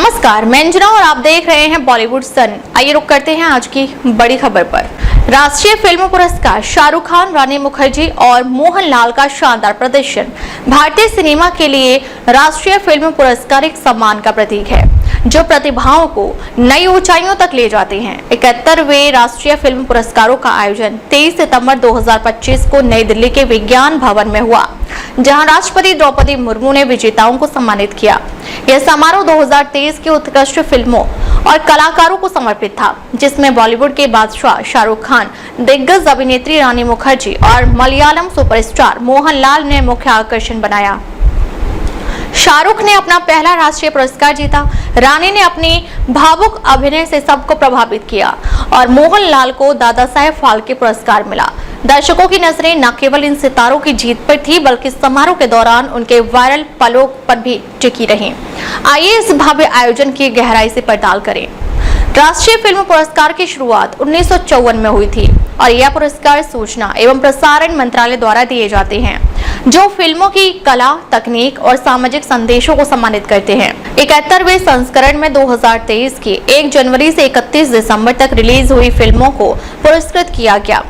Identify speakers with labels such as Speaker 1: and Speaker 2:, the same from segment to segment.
Speaker 1: नमस्कार, मैं अंजना और आप देख रहे हैं बॉलीवुड सन। आइए रुक करते हैं आज की बड़ी खबर पर। राष्ट्रीय फिल्म पुरस्कार, शाहरुख खान, रानी मुखर्जी और मोहनलाल का शानदार प्रदर्शन। भारतीय सिनेमा के लिए राष्ट्रीय फिल्म पुरस्कार एक सम्मान का प्रतीक है जो प्रतिभाओं को नई ऊंचाइयों तक ले जाते हैं। 71वें राष्ट्रीय फिल्म पुरस्कारों का आयोजन 23 सितंबर 2025 को नई दिल्ली के विज्ञान भवन में हुआ, जहां राष्ट्रपति द्रौपदी मुर्मू ने विजेताओं को सम्मानित किया। यह समारोह 2023 के उत्कृष्ट फिल्मों और कलाकारों को समर्पित था, जिसमें बॉलीवुड के बादशाह शाहरुख खान, दिग्गज अभिनेत्री रानी मुखर्जी और मलयालम सुपरस्टार मोहनलाल ने मुख्य आकर्षण बनाया। शाहरुख ने अपना पहला राष्ट्रीय पुरस्कार जीता, रानी ने अपनी भावुक अभिनय से सबको प्रभावित किया और मोहनलाल को दादा साहेब फाल्के पुरस्कार मिला। दर्शकों की नजरें न केवल इन सितारों की जीत पर थी, बल्कि समारोह के दौरान उनके वायरल पलों पर भी टिकी रहीं। आइए इस भव्य आयोजन की गहराई से पड़ताल करें। राष्ट्रीय फिल्म पुरस्कार की शुरुआत 1954 में हुई थी और यह पुरस्कार सूचना एवं प्रसारण मंत्रालय द्वारा दिए जाते हैं, जो फिल्मों की कला, तकनीक और सामाजिक संदेशों को सम्मानित करते हैं। 71वें संस्करण में 2023 की 1 जनवरी से 31 दिसंबर तक रिलीज हुई फिल्मों को पुरस्कृत किया गया।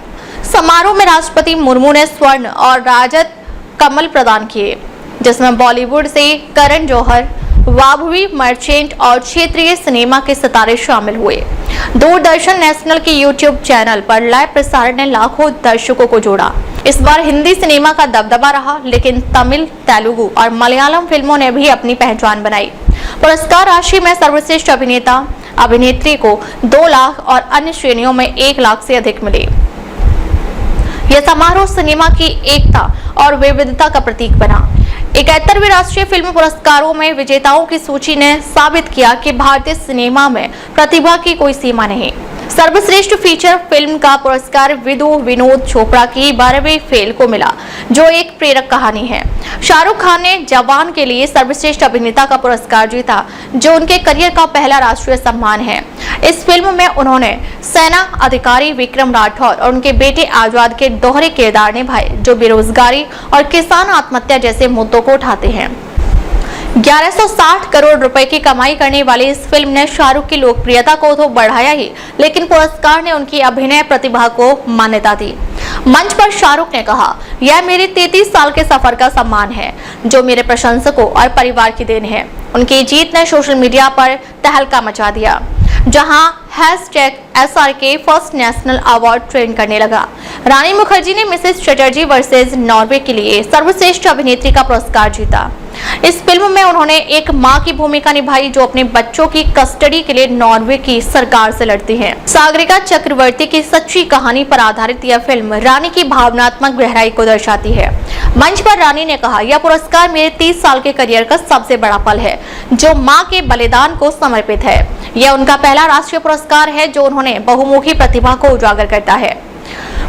Speaker 1: समारोह में राष्ट्रपति मुर्मू ने स्वर्ण और राजत कमल प्रदान किए, जिसमें बॉलीवुड से करण जौहर, वाभवी मर्चेंट और क्षेत्रीय सिनेमा के सितारे शामिल हुए। दूरदर्शन नेशनल के यूट्यूब चैनल पर लाइव प्रसारण ने लाखों दर्शकों को जोड़ा। इस बार हिंदी सिनेमा का दबदबा रहा, लेकिन तमिल, तेलुगु और मलयालम फिल्मों ने भी अपनी पहचान बनाई। पुरस्कार राशि में सर्वश्रेष्ठ अभिनेता, अभिनेत्री को 2 लाख और अन्य श्रेणियों में 1 लाख से अधिक मिले। यह समारोह सिनेमा की एकता और विविधता का प्रतीक बना। 71वें राष्ट्रीय फिल्म पुरस्कारों में विजेताओं की सूची ने साबित किया कि भारतीय सिनेमा में प्रतिभा की कोई सीमा नहीं। सर्वश्रेष्ठ फीचर फिल्म का पुरस्कार विदु विनोद चोपड़ा की 12वीं फेल को मिला, जो एक प्रेरक कहानी है। शाहरुख खान ने जवान के लिए सर्वश्रेष्ठ अभिनेता का पुरस्कार जीता, जो उनके करियर का पहला राष्ट्रीय सम्मान है। इस फिल्म में उन्होंने सेना अधिकारी विक्रम राठौर और उनके बेटे आजाद के दोहरे किरदार निभाए, जो बेरोजगारी और किसान आत्महत्या जैसे मुद्दों को उठाते हैं। 1160 करोड़ रुपए की कमाई करने वाली इस फिल्म ने शाहरुख की लोकप्रियता को तो बढ़ाया ही, लेकिन पुरस्कार ने उनकी अभिनय प्रतिभा को मान्यता दी। मंच पर शाहरुख ने कहा, यह मेरे 33 साल के सफर का सम्मान है, जो मेरे प्रशंसकों और परिवार की देन है। उनकी जीत ने सोशल मीडिया पर तहलका मचा दिया, जहां #SRK first national award trend करने लगा। रानी मुखर्जी ने मिसेस चटर्जी वर्सेस नॉर्वे के लिए सर्वश्रेष्ठ अभिनेत्री का पुरस्कार जीता। इस फिल्म में उन्होंने एक मां की भूमिका निभाई, जो अपने बच्चों की कस्टडी के लिए नॉर्वे की सरकार से लड़ती है। सागरिका चक्रवर्ती की सच्ची कहानी पर आधारित यह फिल्म रानी की भावनात्मक गहराई को दर्शाती है। मंच पर रानी ने कहा, यह पुरस्कार मेरे 30 साल के करियर का सबसे बड़ा पल है, जो मां के बलिदान को समर्पित है। यह उनका पहला राष्ट्रीय पुरस्कार है, जो उन्होंने बहुमुखी प्रतिभा को उजागर करता है।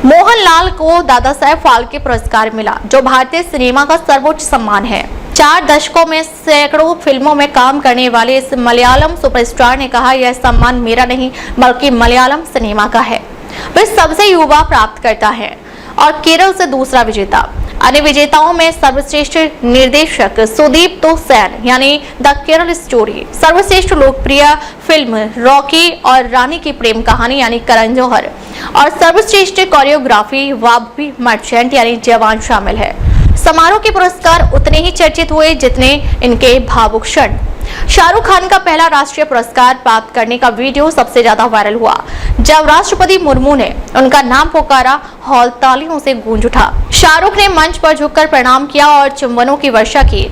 Speaker 1: मोहनलाल को दादा साहेब फाल्के पुरस्कार मिला, जो भारतीय सिनेमा का सर्वोच्च सम्मान है। 4 दशकों में सैकड़ों फिल्मों में काम करने वाले इस मलयालम सुपरस्टार ने कहा, यह सम्मान मेरा नहीं बल्कि मलयालम सिनेमा का है। वह सबसे युवा प्राप्त करता है और केरल से दूसरा विजेता। अन्य विजेताओं में सर्वश्रेष्ठ निर्देशक सुदीप्तो सेन यानी द केरल स्टोरी, सर्वश्रेष्ठ लोकप्रिय फिल्म रॉकी और रानी की प्रेम कहानी यानी करण जौहर, और सर्वश्रेष्ठ कोरियोग्राफी वाभवी मर्चेंट यानी जवान शामिल है। समारोह के पुरस्कार उतने ही चर्चित हुए जितने इनके भावुक क्षण। शाहरुख खान का पहला राष्ट्रीय पुरस्कार प्राप्त करने का वीडियो सबसे ज्यादा वायरल हुआ, जब राष्ट्रपति मुर्मू ने उनका नाम पुकारा, हॉल तालियों से गूंज उठा। शाहरुख ने मंच पर झुककर प्रणाम किया और चुंबनों की वर्षा की,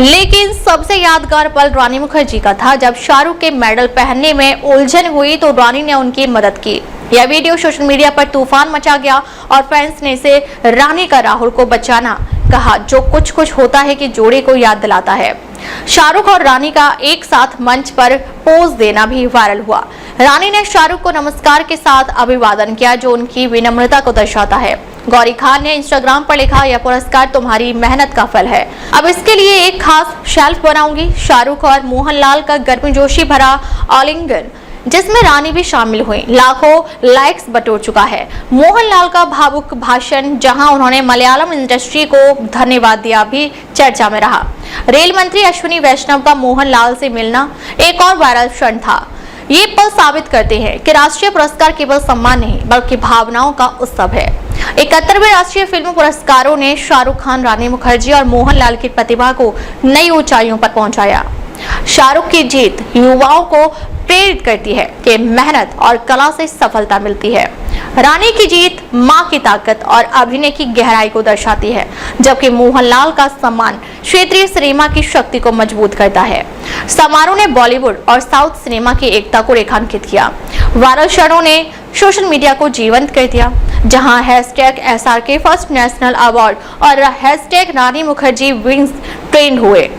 Speaker 1: लेकिन सबसे यादगार पल रानी मुखर्जी का था, जब शाहरुख के मेडल पहनने में उलझन हुई तो रानी ने उनकी मदद की। यह वीडियो सोशल मीडिया पर तूफान मचा गया और फैंस ने इसे रानी का राहुल को बचाना कहा, जो कुछ कुछ होता है कि जोड़े को याद दिलाता है। शाहरुख और रानी का एक साथ मंच पर पोज देना भी वायरल हुआ। रानी ने शाहरुख को नमस्कार के साथ अभिवादन किया, जो उनकी विनम्रता को दर्शाता है। गौरी खान ने इंस्टाग्राम पर लिखा, यह पुरस्कार तुम्हारी मेहनत का फल है, अब इसके लिए एक खास शेल्फ बनाऊंगी। शाहरुख और मोहनलाल का गर्मजोशी भरा आलिंगन, जिसमें रानी भी शामिल हुई, लाखों लाइक्स बटोर चुका है। मोहनलाल का भावुक भाषण, जहां उन्होंने मलयालम इंडस्ट्री को धन्यवाद दिया, भी चर्चा में रहा। रेल मंत्री अश्विनी वैष्णव का मोहनलाल से मिलना एक और वायरल क्षण था। ये पल साबित करते हैं कि राष्ट्रीय पुरस्कार केवल सम्मान नहीं बल्कि भावनाओं का उत्सव है। 71वें राष्ट्रीय फिल्म पुरस्कारों ने शाहरुख खान, रानी मुखर्जी और मोहनलाल की प्रतिभा को नई ऊंचाइयों पर पहुंचाया। शाहरुख की जीत युवाओं को प्रेरित करती है कि मेहनत और कला से सफलता मिलती है। रानी की जीत मां की ताकत और अभिनय की गहराई को दर्शाती है, जबकि मोहनलाल का सम्मान क्षेत्रीय सिनेमा की शक्ति को मजबूत करता है। समारोह ने बॉलीवुड और साउथ सिनेमा की एकता को रेखांकित किया। वायरल क्षणों ने सोशल मीडिया को जीवंत कर दिया, जहां #SRK फर्स्ट नेशनल अवार्ड और #रानी मुखर्जी विंस ट्रेंड हुए।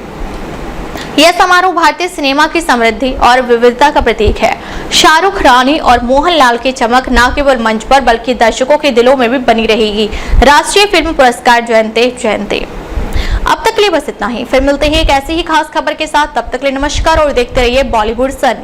Speaker 1: यह समारोह भारतीय सिनेमा की समृद्धि और विविधता का प्रतीक है। शाहरुख, रानी और मोहनलाल की चमक न केवल मंच पर बल्कि दर्शकों के दिलों में भी बनी रहेगी। राष्ट्रीय फिल्म पुरस्कार जयंते जयंते। अब तक के लिए बस इतना ही। फिर मिलते हैं एक ऐसी ही खास खबर के साथ। तब तक के लिए नमस्कार और देखते रहिए बॉलीवुड सन।